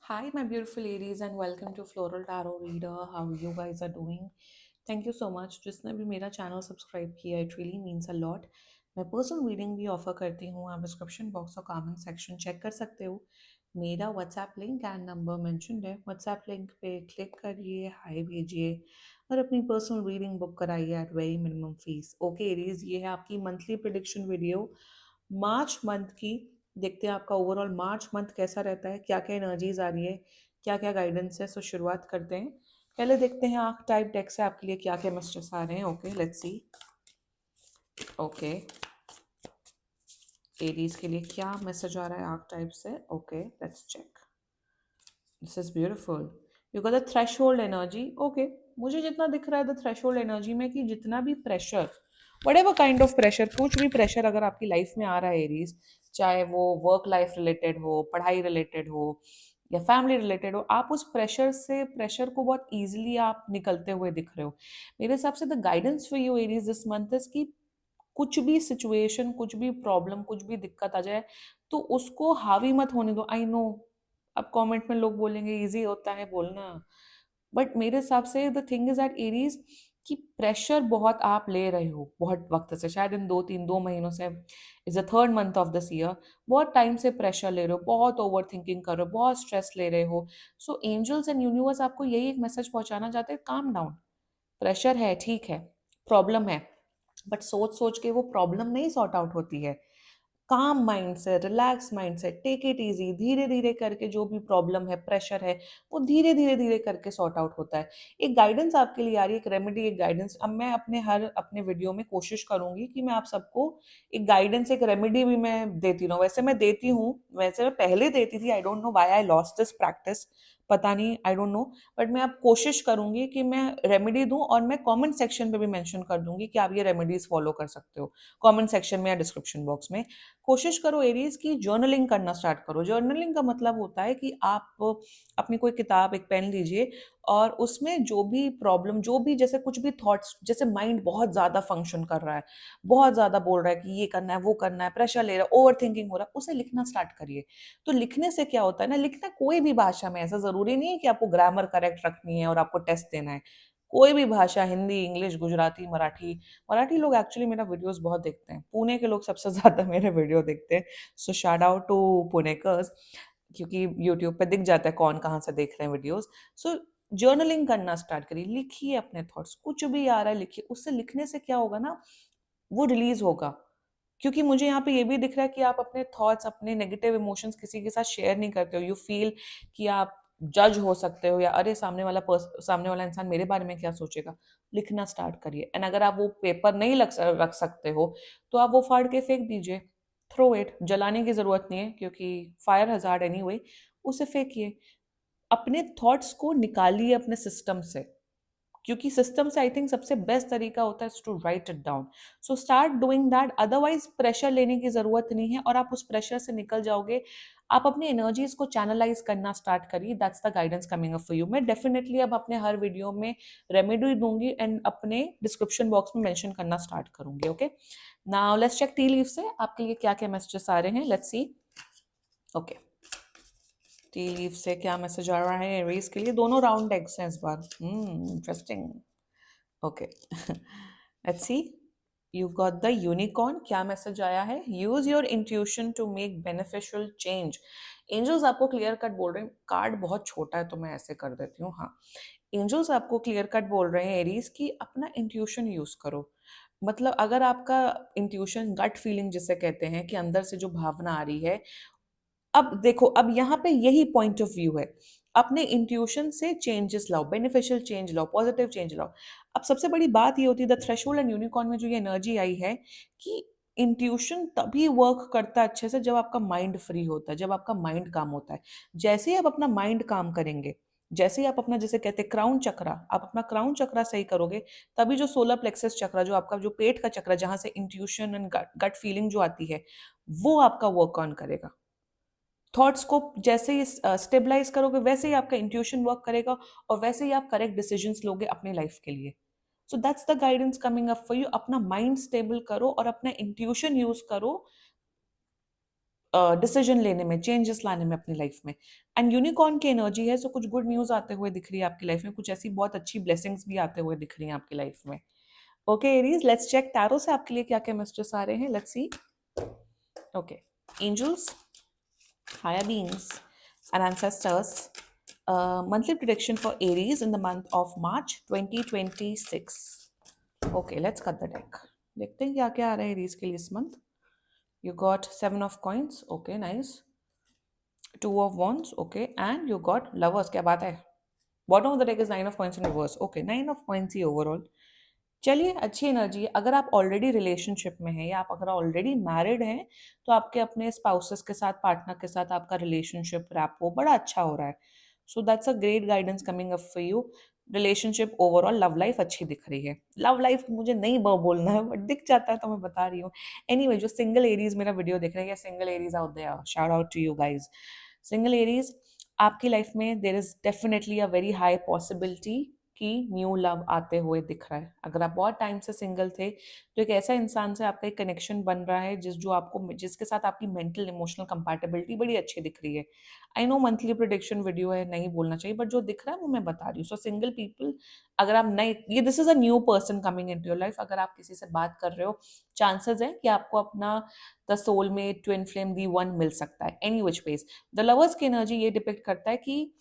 Hi, my beautiful ladies, and welcome to Floral Tarot Reader. How you guys are doing? Thank you so much जिसने भी मेरा channel subscribe किया, it really means a lot. मैं personal reading भी offer करती हूँ। आप description box और कमेंट सेक्शन चेक कर सकते हो। मेरा WhatsApp link and number mentioned है। व्हाट्सएप लिंक पे क्लिक करिए, हाय भेजिए और अपनी पर्सनल रीडिंग बुक कराइए at very minimum fees. Okay Aries, ये है आपकी monthly prediction video March month की। देखते हैं आपका ओवरऑल मार्च मंथ कैसा रहता है, क्या क्या एनर्जीज आ रही है, क्या क्या गाइडेंस है। सो शुरुआत करते हैं। पहले देखते हैं आर्क टाइप डेक से आपके लिए क्या क्या मैसेजेस आ रहे हैं। Okay let's see. Okay, Aries के लिए क्या मैसेज आ रहा है आर्क टाइप से। Okay let's check. This is beautiful. You got the threshold energy. Okay, मुझे जितना दिख रहा है द थ्रेशोल्ड एनर्जी में कि जितना भी pressure, what kind of pressure, कुछ भी प्रेशर अगर आपकी लाइफ में आ रहा है एरीज, चाहे वो वर्क लाइफ रिलेटेड हो, पढ़ाई रिलेटेड हो या फैमिली रिलेटेड हो, आप उस प्रेशर को बहुत इजीली आप निकलते हुए दिख रहे हो। मेरे हिसाब से the guidance for you Aries this month is कि कुछ भी सिचुएशन, कुछ भी प्रॉब्लम, कुछ भी दिक्कत आ जाए तो उसको हावी मत होने दो। आई नो अब कमेंट में लोग बोलेंगे इजी होता है बोलना, बट मेरे हिसाब से the thing is that Aries कि प्रेशर बहुत आप ले रहे हो बहुत वक्त से, शायद इन 2 महीनों से, is the third month of this year. बहुत टाइम से प्रेशर ले रहे हो, बहुत ओवर थिंकिंग कर रहे हो, बहुत स्ट्रेस ले रहे हो। सो एंजल्स एंड यूनिवर्स आपको यही एक मैसेज पहुंचाना चाहते हैं, काम डाउन। प्रेशर है, ठीक है, प्रॉब्लम है, बट सोच सोच के वो प्रॉब्लम नहीं सॉर्ट आउट होती है। काम माइंड से, रिलैक्स माइंड से, टेक इट इजी, धीरे धीरे करके जो भी प्रॉब्लम है, प्रेशर है, वो धीरे धीरे धीरे करके सॉर्ट आउट होता है। एक गाइडेंस आपके लिए आ रही है, एक रेमेडी, एक गाइडेंस। अब मैं अपने वीडियो में कोशिश करूंगी कि मैं आप सबको एक गाइडेंस, एक रेमेडी भी मैं देती रहूं। वैसे मैं देती हूँ, वैसे मैं पहले देती थी। आई don't know why I lost this practice, पता नहीं, आई डोंट नो। बट मैं अब कोशिश करूंगी कि मैं रेमेडी दूं और मैं कमेंट सेक्शन पे भी मेंशन कर दूंगी कि आप ये रेमेडीज फॉलो कर सकते हो, कमेंट सेक्शन में या डिस्क्रिप्शन बॉक्स में। कोशिश करो एरीज की जर्नलिंग करना स्टार्ट करो। जर्नलिंग का मतलब होता है कि आप अपनी कोई किताब, एक पेन लीजिए और उसमें जो भी प्रॉब्लम, जो भी, जैसे कुछ भी थॉट्स, जैसे माइंड बहुत ज्यादा फंक्शन कर रहा है, बहुत ज्यादा बोल रहा है कि ये करना है, वो करना है, प्रेशर ले रहा है, ओवर थिंकिंग हो रहा है, उसे लिखना स्टार्ट करिए। तो लिखने से क्या होता है ना, लिखना कोई भी भाषा में, ऐसा जरूरी नहीं है कि आपको ग्रामर करेक्ट रखनी है और आपको टेस्ट देना है। कोई भी भाषा, हिंदी, इंग्लिश, गुजराती, मराठी। मराठी लोग एक्चुअली मेरा वीडियोस बहुत देखते हैं, पुणे के लोग सबसे ज्यादा मेरे वीडियो देखते हैं। So shout out to Punekars, क्योंकि यूट्यूब पे दिख जाता है कौन कहाँ से देख रहे हैं वीडियोस। सो जर्नलिंग करना स्टार्ट करिए, लिखिए अपने थॉट्स, कुछ भी आ रहा है लिखिए। उससे लिखने से क्या होगा ना, वो रिलीज होगा। क्योंकि मुझे यहाँ पे ये भी दिख रहा है कि आप अपने थॉट्स, अपने नेगेटिव इमोशंस किसी के साथ शेयर नहीं करते हो। यू फील कि आप जज हो सकते हो, या अरे सामने वाला इंसान मेरे बारे में क्या सोचेगा। लिखना स्टार्ट करिए। एंड अगर आप वो पेपर नहीं रख सकते हो तो आप वो फाड़ के फेंक दीजिए। थ्रो इट, जलाने की जरूरत नहीं है क्योंकि फायर हजार्ड एनीवे। उसे फेंकिए, अपने थॉट्स को निकालिए अपने सिस्टम से। क्योंकि सिस्टम से आई थिंक सबसे बेस्ट तरीका होता है to write it down. So start doing that, otherwise pressure लेने की जरूरत नहीं है और आप उस प्रेशर से निकल जाओगे। आप अपनी एनर्जीज को चैनलाइज करना स्टार्ट करिए। That's the guidance coming up for you. मैं डेफिनेटली अब अपने हर वीडियो में रेमेडी दूंगी एंड अपने डिस्क्रिप्शन बॉक्स में मेंशन करना स्टार्ट करूंगी। Okay, now let's check tea leaf से आपके लिए क्या क्या मैसेजेस आ रहे हैं। Let's see. Okay, tea leaf से क्या मैसेज आ रहा है एरीज के लिए। दोनों राउंड एग्स हैं इस बार। Interesting. Okay let's see. You got the unicorn. क्या मैसेज आया है? Use your intuition to make beneficial change. Angels आपको क्लियर कट बोल रहे हैं, कार्ड बहुत छोटा है तो मैं ऐसे कर देती हूँ। हाँ, एंजल्स आपको क्लियर कट बोल रहे हैं एरीज की अपना इंट्यूशन यूज करो। मतलब अगर आपका इंट्यूशन, गट फीलिंग जिसे कहते हैं, कि अंदर से जो भावना आ रही है, अब देखो, अब यहाँ पे यही पॉइंट ऑफ व्यू है। अपने इंट्यूशन से चेंजेस लाओ, बेनिफिशियल चेंज लाओ, पॉजिटिव चेंज लाओ। अब सबसे बड़ी बात ये होती है द थ्रेशोल्ड एंड यूनिकॉर्न में जो ये एनर्जी आई है कि इंट्यूशन तभी वर्क करता है अच्छे से जब आपका माइंड फ्री होता है, जब आपका माइंड काम होता है। जैसे ही आप अपना माइंड काम करेंगे, जैसे ही आप अपना, जैसे कहते हैं क्राउन चक्रा, आप अपना क्राउन चक्रा सही करोगे, तभी जो सोलर प्लेक्सस चक्रा, जो आपका जो पेट का चक्रा, जहां से इंट्यूशन एंड गट फीलिंग जो आती है, वो आपका वर्क ऑन करेगा। थॉट्स को जैसे ही स्टेबलाइज करोगे, वैसे ही आपका इंट्यूशन वर्क करेगा और वैसे ही आप करेक्ट डिसीजंस लोगे अपनी लाइफ के लिए। So that's the guidance coming up for you. अपना माइंड स्टेबल करो और अपना इंट्यूशन यूज करो डिसीजन लेने में, चेंजेस लाने में अपनी लाइफ में। एंड यूनिकॉर्न की एनर्जी है, सो कुछ गुड न्यूज आते हुए दिख रही है आपकी लाइफ में, कुछ ऐसी बहुत अच्छी ब्लेसिंग्स भी आते हुए दिख रही हैं आपकी लाइफ में। Okay Aries, let's check tarot से आपके लिए क्या क्या मैसेजेस आ रहे हैं। Let's see. Okay, angels, higher beings, and ancestors. Monthly prediction for Aries in the month of March 2026. Okay, let's cut the deck. देखते हैं क्या क्या आ रहा है Aries के लिए इस month. You got 7 of coins. Okay, nice. 2 of wands. Okay, and you got lovers. क्या बात है? Bottom of the deck is 9 of coins in reverse. Okay, 9 of coins he overall. चलिए, अच्छी एनर्जी है। अगर आप ऑलरेडी रिलेशनशिप में हैं या आप अगर ऑलरेडी मैरिड हैं तो आपके अपने स्पाउसेस के साथ, पार्टनर के साथ आपका रिलेशनशिप रैपो बड़ा अच्छा हो रहा है। So that's a great guidance coming up for you. Relationship overall, love life अच्छी दिख रही है। लव लाइफ मुझे नहीं बोलना है बट दिख जाता है तो मैं बता रही हूँ। एनीवे, जो सिंगल एरीज मेरा वीडियो देख रहे हैं या single Aries out there, shout out to you guys. Single Aries, आपकी लाइफ में there is definitely a very high possibility कि न्यू लव आते हुए दिख रहा है। अगर आप बहुत टाइम से सिंगल थे तो एक ऐसा इंसान से आपका एक कनेक्शन बन रहा है जिसके साथ आपकी मेंटल इमोशनल कंपैटिबिलिटी बड़ी अच्छी दिख रही है। I know monthly prediction video है, नहीं बोलना चाहिए, बट जो दिख रहा है वो मैं बता रही हूँ। सो सिंगल पीपल, अगर आप नए, ये this is a new person coming into your life. अगर आप किसी से बात कर रहे हो, चांसेस है कि आपको अपना the soulmate, twin flame, the one मिल सकता है। Any which ways, the lovers की एनर्जी ये डिपिक्ट करता है कि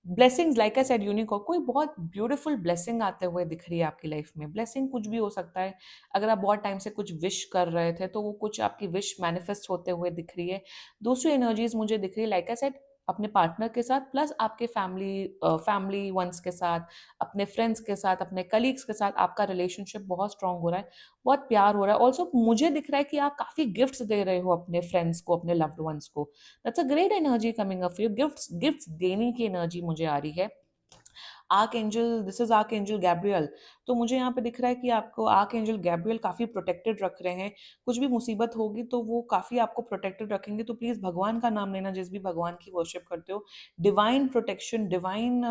blessings, like I said, unicorn, कोई बहुत ब्यूटीफुल ब्लेसिंग आते हुए दिख रही है आपकी लाइफ में। ब्लेसिंग कुछ भी हो सकता है। अगर आप बहुत टाइम से कुछ विश कर रहे थे तो वो कुछ आपकी विश मैनिफेस्ट होते हुए दिख रही है। दूसरी एनर्जीज मुझे दिख रही है, लाइक आई सेड, अपने पार्टनर के साथ प्लस आपके फैमिली वंस के साथ, अपने फ्रेंड्स के साथ, अपने कलीग्स के साथ आपका रिलेशनशिप बहुत स्ट्रांग हो रहा है, बहुत प्यार हो रहा है। ऑल्सो मुझे दिख रहा है कि आप काफी गिफ्ट्स दे रहे हो अपने फ्रेंड्स को, अपने लव्ड वंस को। That's a great energy coming up for you. Gifts देने की एनर्जी मुझे आ रही है। Arc angel, this is arc angel Gabriel. तो मुझे यहाँ पे दिख रहा है कि आपको आर्क एंजल गैब्रियल काफी प्रोटेक्टेड रख रहे हैं। कुछ भी मुसीबत होगी तो वो काफी आपको प्रोटेक्टेड रखेंगे। तो प्लीज भगवान का नाम लेना, जिस भी भगवान की वर्शिप करते हो। डिवाइन प्रोटेक्शन, डिवाइन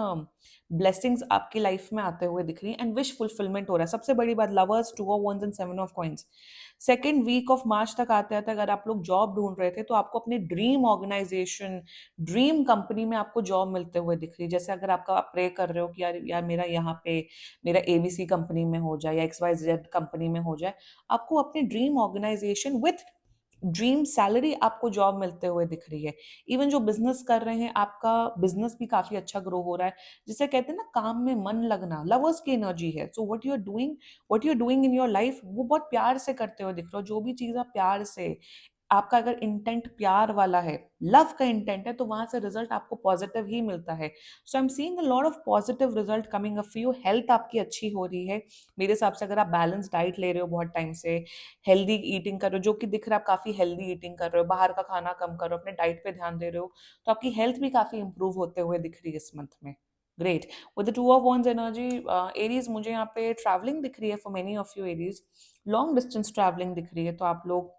ब्लेसिंग्स आपकी लाइफ में आते हुए दिख रही है एंड विश फुलफिलमेंट हो रहा है। सबसे बड़ी बात, lovers, 2 of wands and 7 of coins. Second week of March तक आते आते अगर आप लोग जॉब ढूंढ रहे थे तो आपको अपने ड्रीम ऑर्गेनाइजेशन, ड्रीम कंपनी में आपको जॉब मिलते हुए दिख रही है। जैसे अगर आपका, आप प्रे कर रहे हो कि यार यार मेरा यहाँ पे, मेरा एबीसी कंपनी में हो जाए या XYZ कंपनी में हो जाए, आपको अपने dream organisation with dream salary आपको जॉब मिलते हुए दिख रही है। इवन जो बिजनेस कर रहे हैं, आपका बिजनेस भी काफी अच्छा ग्रो हो रहा है। जिसे कहते हैं ना, काम में मन लगना, लवर्स की एनर्जी है। So what you are doing in your life, वो बहुत प्यार से करते हुए दिख रहे हो। जो भी चीज आप प्यार से, आपका अगर इंटेंट प्यार वाला है, लव का इंटेंट है, तो वहां से रिजल्ट आपको पॉजिटिव ही मिलता है। So I am seeing a lot of positive result coming up for you. Health आपकी अच्छी हो रही है मेरे हिसाब से। अगर आप बैलेंस डाइट ले रहे हो बहुत टाइम से, हेल्दी ईटिंग कर रहे हो, जो कि दिख रहा है आप काफी हेल्दी ईटिंग कर रहे हो, बाहर का खाना कम कर रहे हो, अपने डाइट पे ध्यान दे रहे हो, तो आपकी हेल्थ भी काफी इंप्रूव होते हुए दिख रही है इस मंथ में। Great. With the 2 of wands energy, Aries, मुझे यहाँ पे ट्रैवलिंग दिख रही है for many of you Aries. Long distance travelling दिख रही है। तो आप लोग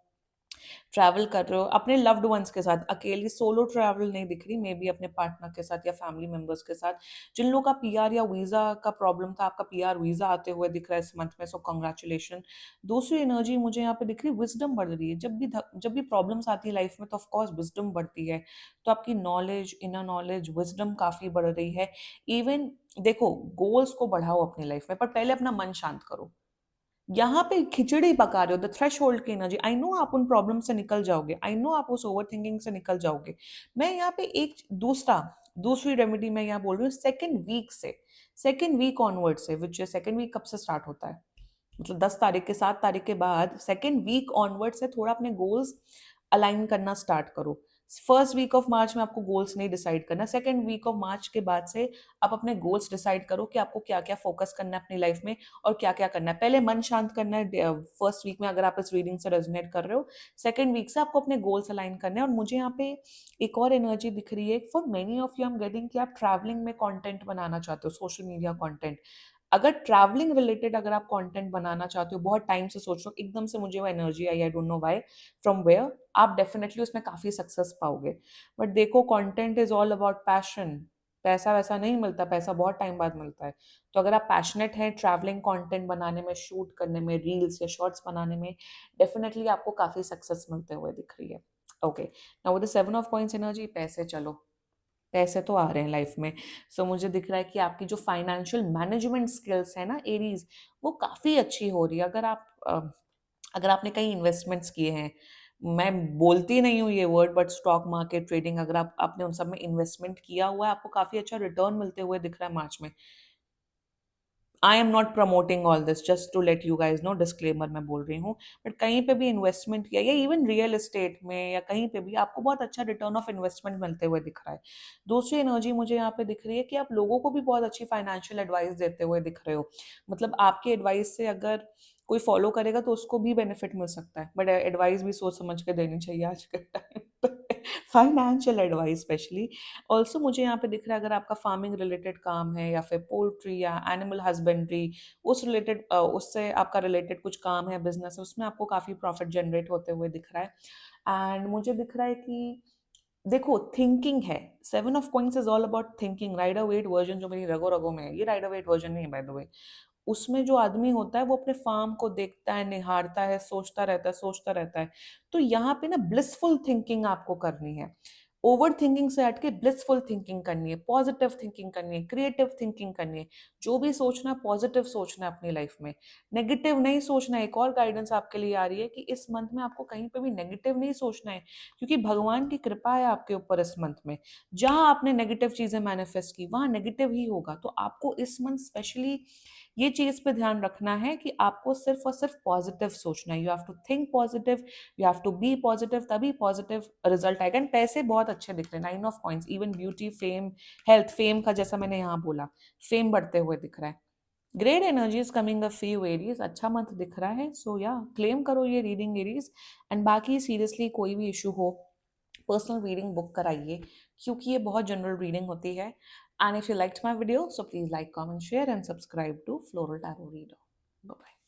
ट्रैवल कर रहे हो अपने लव्ड वंस के साथ, अकेली सोलो ट्रैवल नहीं दिख रही, मे बी अपने पार्टनर के साथ या फैमिली मेंबर्स के साथ। जिन लोगों का पीआर या वीजा का प्रॉब्लम था, आपका पीआर वीजा आते हुए दिख रहा है इस मंथ में, सो कंग्रेचुलेशन। दूसरी एनर्जी मुझे यहाँ पे दिख रही है, विजडम बढ़ रही है। जब भी प्रॉब्लम्स आती है लाइफ में तो ऑफकोर्स विजडम बढ़ती है। तो आपकी नॉलेज, इनर नॉलेज, विजडम काफी बढ़ रही है। इवन देखो, गोल्स को बढ़ाओ अपनी लाइफ में, पर पहले अपना मन शांत करो। यहाँ पे खिचड़ी पका रहे हो, द थ्रेश होल्ड की एनर्जी। आई नो आप उन प्रॉब्लम से निकल जाओगे, आई नो आप उस ओवर थिंकिंग से निकल जाओगे। मैं यहाँ पे एक दूसरी रेमेडी मैं यहाँ बोल रही हूँ, सेकेंड वीक ऑनवर्ड से, विच सेकेंड वीक कब से स्टार्ट होता है, मतलब 10 तारीख के, 7 तारीख के बाद सेकेंड वीक ऑनवर्ड से थोड़ा अपने गोल्स अलाइन करना स्टार्ट करो। फर्स्ट वीक ऑफ मार्च में आपको गोल्स नहीं डिसाइड करना। सेकेंड वीक ऑफ मार्च के बाद से आप अपने गोल्स डिसाइड करो कि आपको क्या क्या फोकस करना है अपनी लाइफ में और क्या क्या करना है। पहले मन शांत करना है फर्स्ट वीक में, अगर आप इस रीडिंग से रेजोनेट कर रहे हो। सेकेंड वीक से आपको अपने गोल्स अलाइन करने हैं। और मुझे यहाँ पे एक और एनर्जी दिख रही है for many of you, I am getting, कि आप ट्रैवलिंग में कंटेंट बनाना चाहते हो, सोशल मीडिया कंटेंट। अगर ट्रैवलिंग रिलेटेड अगर आप कंटेंट बनाना चाहते हो, बहुत टाइम से सोच रहे हो, एकदम से मुझे वो एनर्जी आई, I don't know why, from where, आप डेफिनेटली उसमें काफी सक्सेस पाओगे। बट देखो, content is all about passion. पैसा वैसा नहीं मिलता, पैसा बहुत टाइम बाद मिलता है। तो अगर आप पैशनेट हैं ट्रैवलिंग कंटेंट बनाने में, शूट करने में, रील्स या शॉर्ट्स बनाने में, डेफिनेटली आपको काफी सक्सेस मिलते हुए दिख रही है। Okay, now with the 7 of coins energy, पैसे, चलो पैसे तो आ रहे हैं लाइफ में। सो मुझे दिख रहा है कि आपकी जो फाइनेंशियल मैनेजमेंट स्किल्स है ना एरीज, वो काफ़ी अच्छी हो रही है। अगर आपने कहीं इन्वेस्टमेंट्स किए हैं, मैं बोलती नहीं हूँ ये word, but stock market, trading, अगर आपने उन सब में इन्वेस्टमेंट किया हुआ है, आपको काफ़ी अच्छा रिटर्न मिलते हुए दिख रहा है मार्च में। I am not promoting all this, just to let you guys know, disclaimer मैं बोल रही हूँ। बट कहीं पे भी इन्वेस्टमेंट किया या इवन रियल एस्टेट में या कहीं पे भी आपको बहुत अच्छा रिटर्न ऑफ इन्वेस्टमेंट मिलते हुए दिख रहा है। दूसरी एनर्जी मुझे यहाँ पे दिख रही है कि आप लोगों को भी बहुत अच्छी फाइनेंशियल एडवाइस देते हुए दिख रहे हो। मतलब आपकी एडवाइस से अगर कोई फॉलो करेगा तो उसको भी बेनिफिट मिल सकता है, बट एडवाइस भी सोच समझ के देनी चाहिए आज के टाइम पे, फाइनेंशियल एडवाइस स्पेशली। ऑल्सो मुझे यहाँ पे दिख रहा है अगर आपका फार्मिंग रिलेटेड काम है या फिर पोल्ट्री या एनिमल हस्बेंड्री, उस रिलेटेड उससे आपका रिलेटेड कुछ काम है, बिजनेस है, उसमें आपको काफ़ी प्रॉफिट जनरेट होते हुए दिख रहा है। एंड मुझे दिख रहा है कि देखो थिंकिंग है, 7 of coins is all about thinking. Rider Waite version जो मेरी रगो रगो में है, ये राइडर वेट वर्जन नहीं है बाय द वे। उसमें जो आदमी होता है वो अपने फार्म को देखता है, निहारता है, सोचता रहता है। तो यहाँ पे ना ब्लिसफुल थिंकिंग आपको करनी है। ओवर थिंकिंग से हट के ब्लिसफुल थिंकिंग करनी है, पॉजिटिव थिंकिंग करनी है, क्रिएटिव थिंकिंग करनी है। जो भी सोचना पॉजिटिव सोचना है अपनी लाइफ में, नेगेटिव नहीं सोचना है। एक और गाइडेंस आपके लिए आ रही है कि इस मंथ में आपको कहीं पे भी नेगेटिव नहीं सोचना है, क्योंकि भगवान की कृपा है आपके ऊपर इस मंथ में। जहां आपने नेगेटिव चीजें मैनिफेस्ट की वहां नेगेटिव ही होगा। तो आपको इस मंथ स्पेशली ये चीज पे ध्यान रखना है कि आपको सिर्फ और सिर्फ पॉजिटिव सोचना है। You have to think positive, you have to be positive, तभी पॉजिटिव रिजल्ट आएगा। एंड पैसे बहुत अच्छे दिख रहे हैं, 9 of coins, even beauty, fame, health. Fame का जैसा मैंने यहाँ बोला, फेम बढ़ते हुए दिख रहा है। Great energy is coming a few Aries, अच्छा मंथ दिख रहा है। सो या क्लेम करो ये रीडिंग एरीज। एंड बाकी सीरियसली कोई भी इशू हो, पर्सनल रीडिंग बुक कराइए, क्योंकि ये बहुत जनरल रीडिंग होती है। And if you liked my video, so please like, comment, share and subscribe to floral tarot reader. Bye.